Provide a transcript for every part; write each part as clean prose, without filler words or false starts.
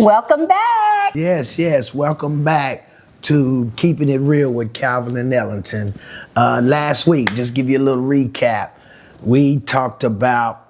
Welcome back. Yes. Welcome back to Keeping It Real with Calvin and Ellington. Last week, just give you a little recap. We talked about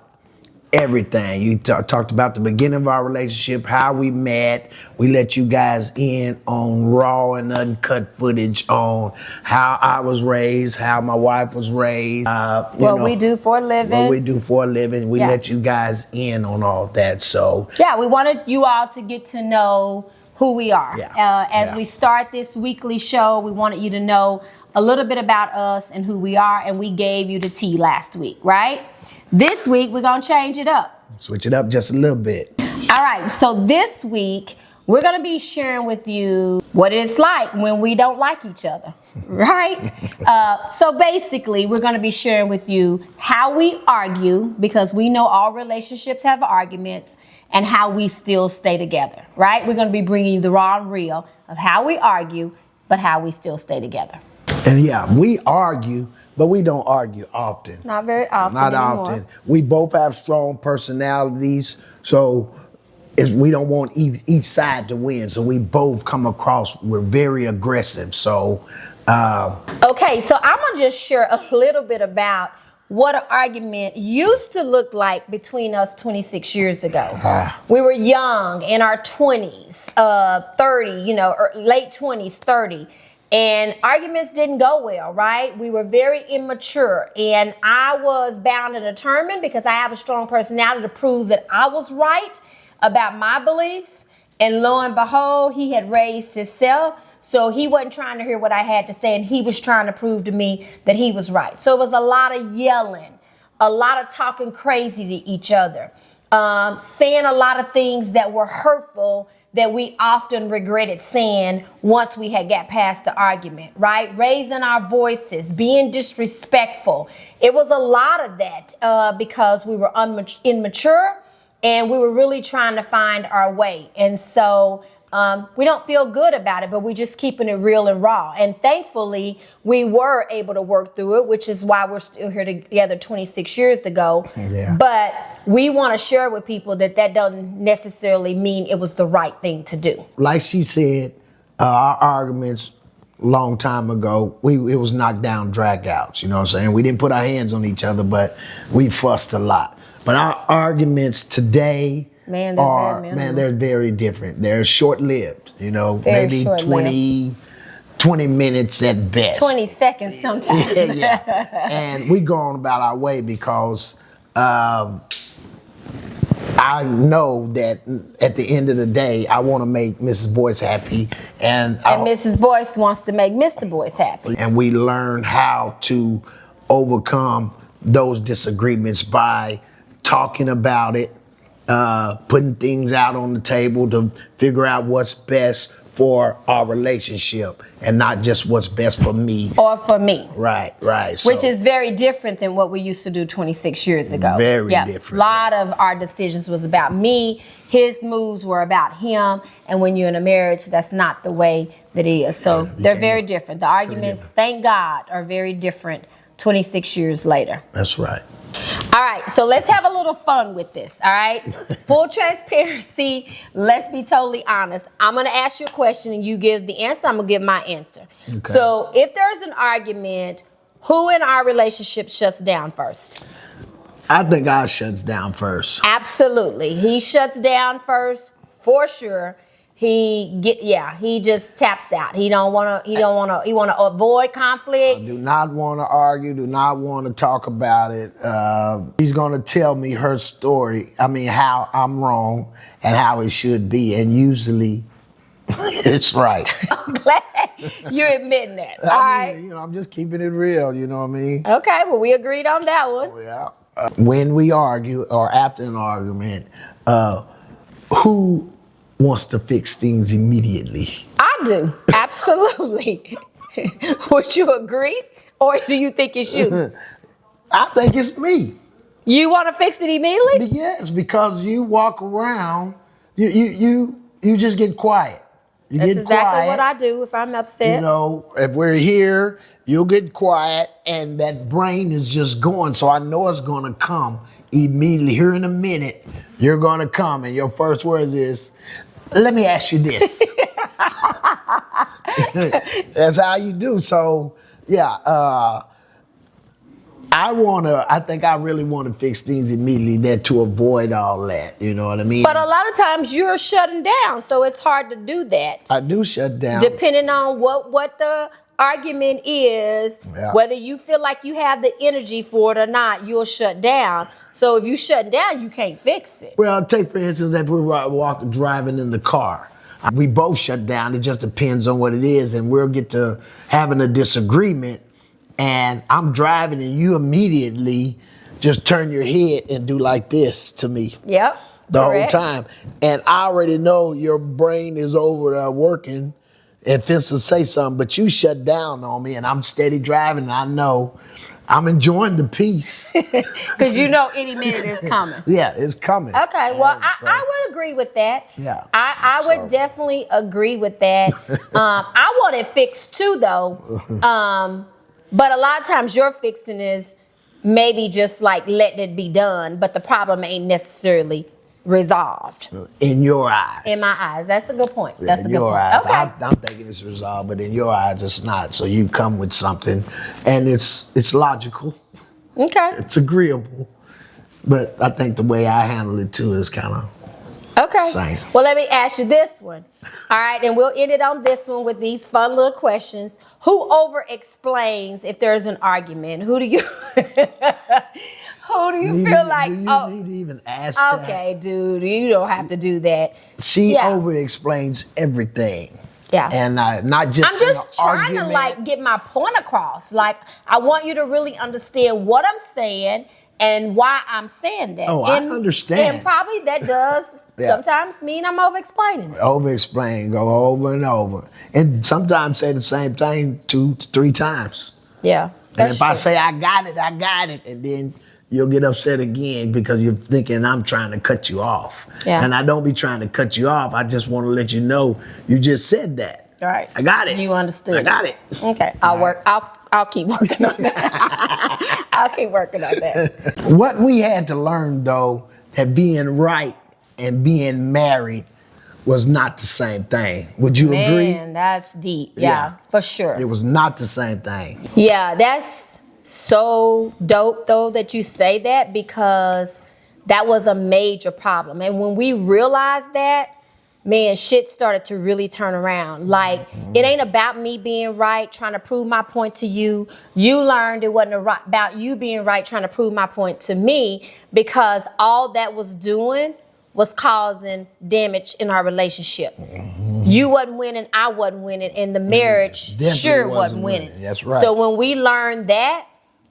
everything. You talked about the beginning of our relationship, how we met. We let you guys in on raw and uncut footage on how I was raised, how my wife was raised. What we do for a living. We let you guys in on all that. So we wanted you all to get to know who we are. As we start this weekly show, we wanted you to know a little bit about us and who we are, and we gave you the tea last week, right? This week, we're going to change it up. Switch it up just a little bit. All right, so this week, we're going to be sharing with you what it's like when we don't like each other, right? So basically, we're going to be sharing with you how we argue, because we know all relationships have arguments, and how we still stay together, right? We're going to be bringing you the raw and real of how we argue, but how we still stay together. And we argue, but we don't argue often. Not very often. Not anymore. often. We both have strong personalities, so we don't want each side to win. So we both come across, we're very aggressive. So. Okay, so I'm going to just share a little bit about what an argument used to look like between us 26 years ago. We were young, in our 20s, 30, or late 20s, 30. And arguments didn't go well, right? We were very immature, and I was bound and determined, because I have a strong personality, to prove that I was right about my beliefs. And lo and behold, he had raised himself, so he wasn't trying to hear what I had to say, and he was trying to prove to me that he was right. So it was a lot of yelling, a lot of talking crazy to each other, saying a lot of things that were hurtful, that we often regretted saying once we had got past the argument, right? Raising our voices, being disrespectful. It was a lot of that because we were immature, and we were really trying to find our way. And so we don't feel good about it, but we're just keeping it real and raw. And thankfully, we were able to work through it, which is why we're still here together 26 years ago. Yeah. But we want to share with people that doesn't necessarily mean it was the right thing to do. Like she said, our arguments long time ago, it was knockdown dragouts, you know what I'm saying? We didn't put our hands on each other, but we fussed a lot. But our arguments today, they're very different. They're short-lived, maybe 20 minutes at best. 20 seconds sometimes. Yeah. And we go on about our way because I know that at the end of the day, I want to make Mrs. Boyce happy. And Mrs. Boyce wants to make Mr. Boyce happy. And we learn how to overcome those disagreements by talking about it, putting things out on the table to figure out what's best for our relationship, and not just what's best for me. Or for me. Right. Which is very different than what we used to do 26 years ago. Very different. A lot of our decisions was about me. His moves were about him. And when you're in a marriage, that's not the way that it is. So they're very different. The arguments, thank God, are very different 26 years later. That's right. All right, so let's have a little fun with this, all right? Full transparency, let's be totally honest. I'm going to ask you a question and you give the answer. I'm going to give my answer. Okay. So if there's an argument, who in our relationship shuts down first? I think I shuts down first. Absolutely. He shuts down first, for sure. He just taps out. He want to avoid conflict. I do not want to argue, do not want to talk about it. He's going to tell me her story. How I'm wrong and how it should be. And usually it's right. I'm glad you're admitting that. All right. I'm just keeping it real, you know what I mean? Okay, well, we agreed on that one. Yeah. When we argue or after an argument, who wants to fix things immediately? I do. Absolutely. Would you agree? Or do you think it's you? I think it's me. You want to fix it immediately? Yes, because you walk around, you just get quiet. That's exactly what I do if I'm upset. If we're here, you'll get quiet and that brain is just going. So I know it's going to come immediately. Here in a minute, you're going to come and your first words is, Let me ask you this. That's how you do. So, yeah, I think I really want to fix things immediately there to avoid all that. You know what I mean? But a lot of times you're shutting down, so it's hard to do that. I do shut down. Depending on what the argument is, Yeah. whether you feel like you have the energy for it or not, you'll shut down. So if you shut down, you can't fix it. Well, take for instance that we're driving in the car. We both shut down. It just depends on what it is, and we'll get to having a disagreement. And I'm driving, and you immediately just turn your head and do like this to me Yep. the correct. whole time. And I already know your brain is over there working and fits to say something, but you shut down on me, and I'm steady driving, and I know I'm enjoying the peace. Because you know any minute is coming. Yeah, it's coming. Okay, well, So, I would agree with that. Yeah. I would definitely agree with that. I want it fixed too, though. But a lot of times your fixing is maybe just like letting it be done, but the problem ain't necessarily resolved. in your eyes. In my eyes. That's a good point. That's a in good your point. eyes. Okay. I'm thinking it's resolved, but in your eyes, it's not. So you come with something, and it's logical, Okay. it's agreeable, but I think the way I handle it too is kind of Okay. same. Well, let me ask you this one. All right, and we'll end it on this one with these fun little questions. Who over explains if there's an argument? Who do you feel like? Do you Oh, need to even ask that? okay, dude, you don't have to do that. She Yeah. over explains everything. Yeah. And not just I'm just in an trying to argument. like get my point across. Like, I want you to really understand what I'm saying and why I'm saying that. Oh, I understand. And probably that does Yeah. sometimes mean I'm over explaining it. Over explain, go over and over. And sometimes say the same thing 2 to 3 times. Yeah. And That's if I true. say I got it, and then you'll get upset again because you're thinking I'm trying to cut you off. Yeah. And I don't be trying to cut you off. I just want to let you know you just said that. Right. I got it. You understood. I got it. Okay. I'll keep working on that. I'll keep working on that. What we had to learn though, that being right and being married was not the same thing. Would you agree? Man, that's deep. Yeah, Yeah. for sure. It was not the same thing. Yeah, that's so dope though that you say that, because that was a major problem. And when we realized that, man, shit started to really turn around. Like, it ain't about me being right, trying to prove my point to you. You learned it wasn't about you being right, trying to prove my point to me, because all that was doing was causing damage in our relationship. You wasn't winning, I wasn't winning, and the marriage Definitely sure wasn't wasn't winning. winning. That's right. So when we learned that,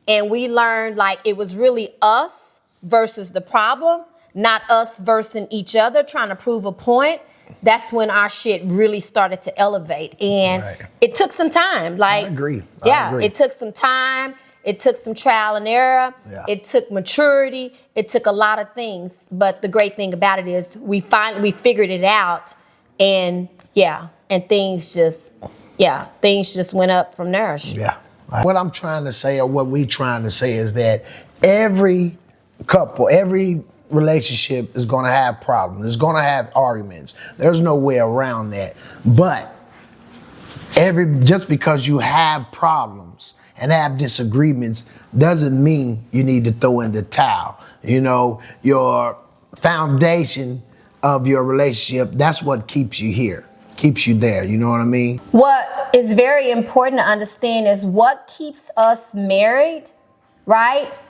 and we learned like it was really us versus the problem, not us versus each other trying to prove a point, that's when our shit really started to elevate. And Right. it took some time. Like, agree. I Yeah, agree. it took some time. It took some trial and error. Yeah. It took maturity. It took a lot of things. But the great thing about it is we figured it out, and things just went up from there. Yeah. What I'm trying to say, or what we trying to say, is that every couple, every relationship is going to have problems. It's going to have arguments. There's no way around that. But just because you have problems and have disagreements doesn't mean you need to throw in the towel. You know, your foundation of your relationship, that's what keeps you here, keeps you there. You know what I mean? What is very important to understand is what keeps us married, right?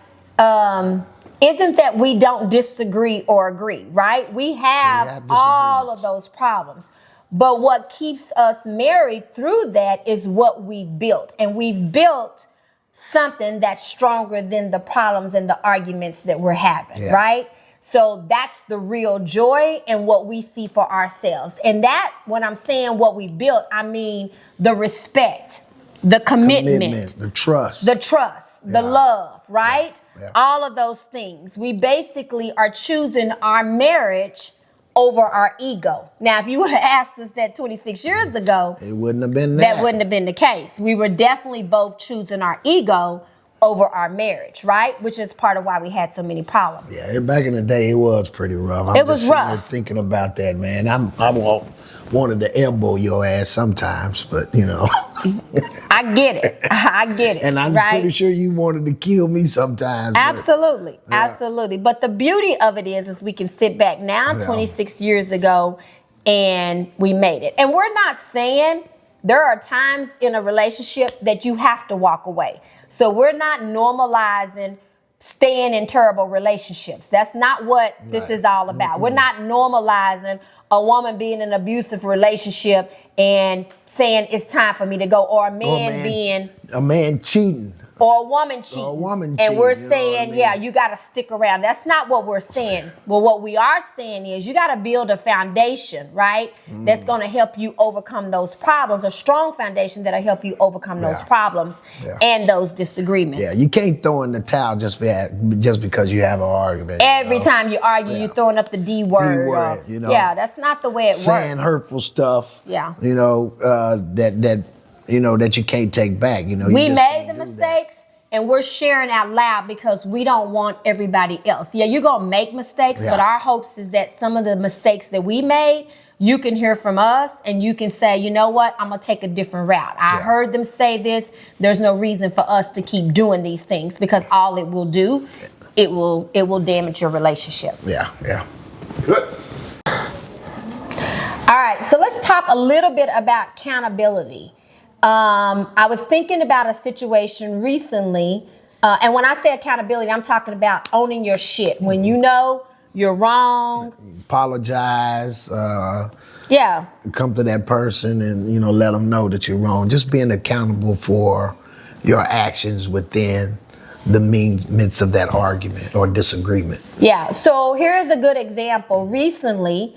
Isn't that we don't disagree or agree, right? We have all of those problems. But what keeps us married through that is what we've built. And we've built something that's stronger than the problems and the arguments that we're having, right? So that's the real joy and what we see for ourselves. And that, when I'm saying what we built, I mean the respect, the commitment, the trust. the love, right? Yeah. All of those things. We basically are choosing our marriage over our ego. Now, if you would have asked us that 26 years ago, It wouldn't have been that wouldn't have been the case. We were definitely both choosing our ego over our marriage, right? Which is part of why we had so many problems. Yeah, back in the day, it was pretty rough. It was just sitting here rough. thinking about that, man. Wanted to elbow your ass sometimes, but you know. I get it. I get it. And I'm right? pretty sure you wanted to kill me sometimes. but- Absolutely. Absolutely. But the beauty of it is we can sit back now, 26 years ago, and we made it. And we're not saying there are times in a relationship that you have to walk away. So we're not normalizing staying in terrible relationships. That's not what this is all about. We're not normalizing a woman being in an abusive relationship and saying it's time for me to go, or a man being a man cheating. or a woman cheating. Or a woman and we're cheating, you know what saying, I mean? yeah, you got to stick around. That's not what we're saying. Well, what we are saying is you got to build a foundation, right? That's going to help you overcome those problems, a strong foundation that'll help you overcome those problems and those disagreements. Yeah, you can't throw in the towel just because you have an argument. Every time you argue, you're throwing up the D word. D-word, you know. Yeah, that's not the way it Saying works. hurtful stuff. Yeah. You know, that you can't take back. You know, you We just made can't the do that. mistakes and we're sharing out loud because we don't want everybody else. Yeah, you're going to make mistakes, but our hopes is that some of the mistakes that we made, you can hear from us and you can say, you know what, I'm going to take a different route. I heard them say this. There's no reason for us to keep doing these things because all it will do, it will damage your relationship. Yeah. Good. All right, so let's talk a little bit about accountability. I was thinking about a situation recently, and when I say accountability, I'm talking about owning your shit. When you know you're wrong. Apologize. Yeah. Come to that person and, you know, let them know that you're wrong. Just being accountable for your actions within the midst of that argument or disagreement. Yeah, so here's a good example. Recently,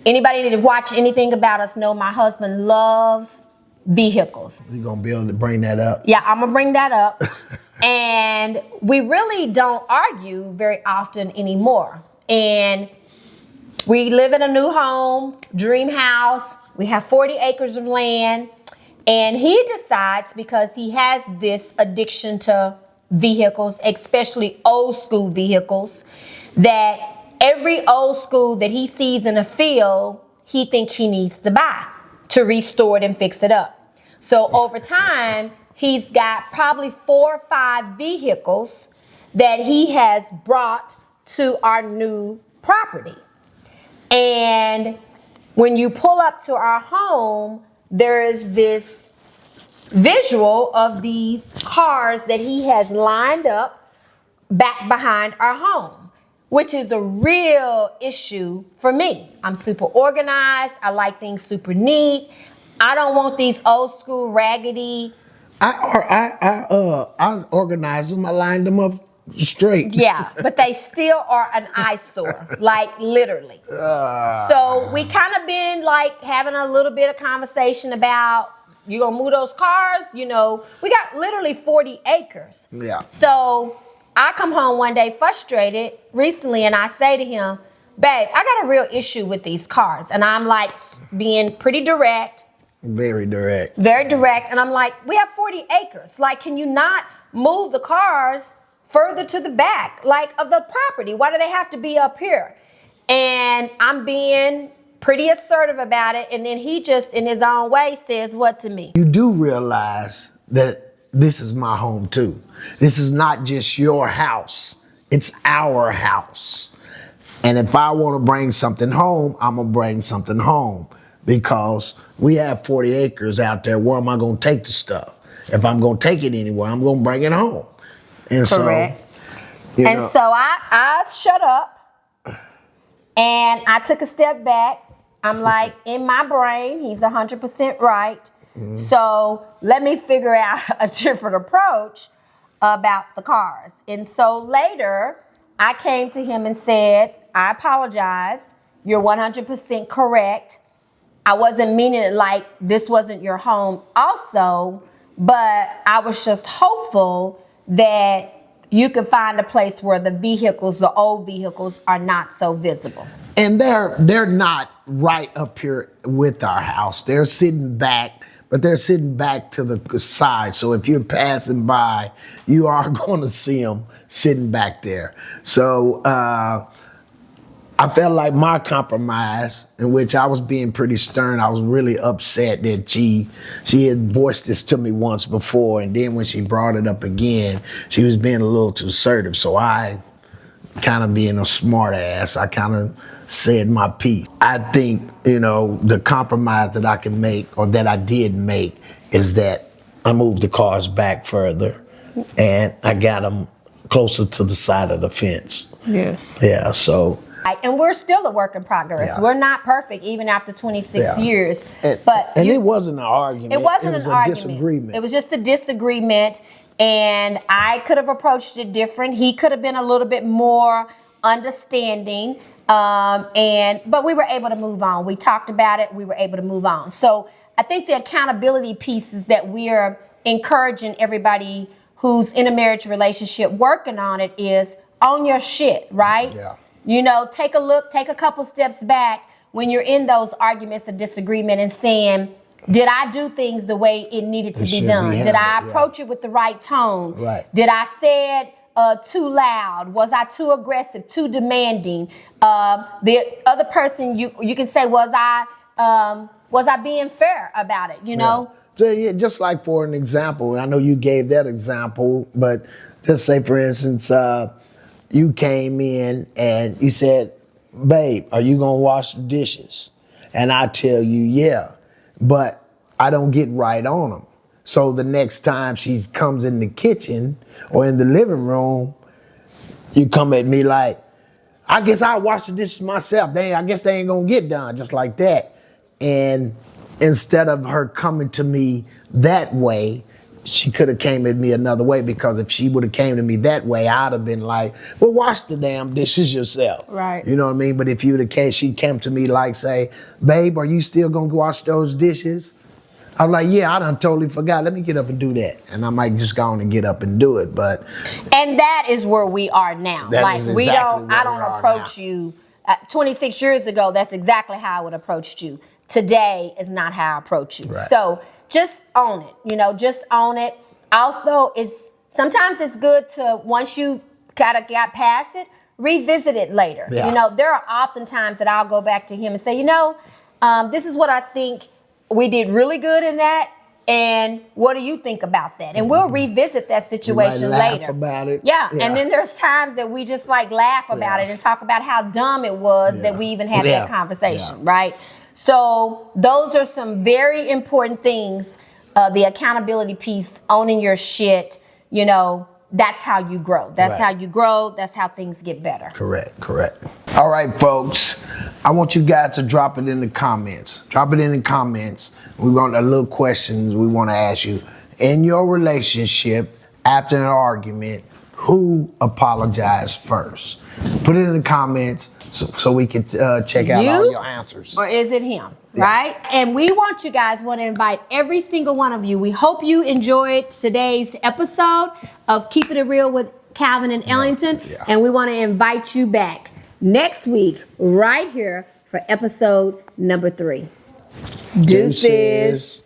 anybody that watch anything about us know my husband loves vehicles. You gonna be able to bring that up? Yeah, I'm gonna bring that up. And we really don't argue very often anymore. And we live in a new home, dream house. We have 40 acres of land. And he decides, because he has this addiction to vehicles, especially old school vehicles, that every old school that he sees in a field, he thinks he needs to buy to restore it and fix it up. So over time, he's got probably 4 or 5 vehicles that he has brought to our new property. And when you pull up to our home, there is this visual of these cars that he has lined up back behind our home, which is a real issue for me. I'm super organized. I like things super neat. I don't want these old school raggedy. I organized them. I lined them up straight. Yeah, but they still are an eyesore, like literally. So we kind of been like having a little bit of conversation about, you gonna move those cars? You know, we got literally 40 acres. Yeah. So I come home one day frustrated recently and I say to him, babe, I got a real issue with these cars. And I'm like being pretty direct. Very direct. Very direct. And I'm like, we have 40 acres. Like, can you not move the cars further to the back, like, of the property? Why do they have to be up here? And I'm being pretty assertive about it. And then he just, in his own way, says what to me? You do realize that this is my home too. This is not just your house. It's our house. And if I want to bring something home, I'm going to bring something home. Because we have 40 acres out there. Where am I going to take the stuff? If I'm going to take it anywhere, I'm going to bring it home. And Correct. So, And so I shut up and I took a step back. I'm like, in my brain, he's 100% right. So let me figure out a different approach about the cars. And so later, I came to him and said, I apologize. You're 100% correct. I wasn't meaning it like this wasn't your home also, but I was just hopeful that you could find a place where the vehicles, the old vehicles, are not so visible. And they're not right up here with our house. They're sitting back but they're sitting back to the side. So if you're passing by, you are going to see them sitting back there. So I felt like my compromise, in which I was being pretty stern, I was really upset that she had voiced this to me once before, and then when she brought it up again, she was being a little too assertive. So I, kind of being a smart ass, I kind of said my piece. I think, the compromise that I can make, or that I did make, is that I moved the cars back further and I got them closer to the side of the fence. Yes. Yeah, so. And we're still a work in progress. Yeah. We're not perfect even after 26 years. And it wasn't an argument. It wasn't an argument. Disagreement. It was just a disagreement. And I could have approached it different. He could have been a little bit more understanding. But we were able to move on. We talked about it. We were able to move on. So I think the accountability pieces that we are encouraging everybody who's in a marriage relationship working on it is own your shit, right? Yeah. Take a look, take a couple steps back when you're in those arguments or disagreement and saying, did I do things the way it needed to be done? Did I approach it with the right tone? Right. Did I say it too loud? Was I too aggressive, too demanding? The other person, you can say, was I being fair about it, know? So, just like for an example, I know you gave that example, but just say, for instance, you came in and you said, babe, are you going to wash the dishes? And I tell you, yeah, but I don't get right on them. So the next time she comes in the kitchen or in the living room, you come at me like, I guess I'll wash the dishes myself. I guess they ain't going to get done, just like that. And instead of her coming to me that way, she could have came at me another way, because if she would have came to me that way, I'd have been like, well, wash the damn dishes yourself. Right. You know what I mean? But if she came to me like, say, babe, are you still going to wash those dishes? I was like, yeah, I done totally forgot. Let me get up and do that. And I might just go on and get up and do it. And that is where we are now. I don't approach you. 26 years ago, that's exactly how I would approach you. Today is not how I approach you. Right. So just own it, just own it. Also, sometimes it's good to, once you kind of got past it, revisit it later. Yeah. There are often times that I'll go back to him and say, this is what I think we did really good in that. And what do you think about that? And we'll revisit that situation later. Laugh about it. Yeah. And then there's times that we just laugh about it and talk about how dumb it was that we even had that conversation, right? So those are some very important things. The accountability piece, owning your shit, that's how you grow. That's how you grow. That's how things get better. Correct. All right, folks. I want you guys to drop it in the comments. We want a little questions we want to ask you. In your relationship, after an argument, who apologized first? Put it in the comments so we can check out all your answers. Or is it him? Right? And we want to invite every single one of you. We hope you enjoyed today's episode of Keeping It Real with Calvin and Ellington. And we want to invite you back next week right here for episode number 3. Deuces.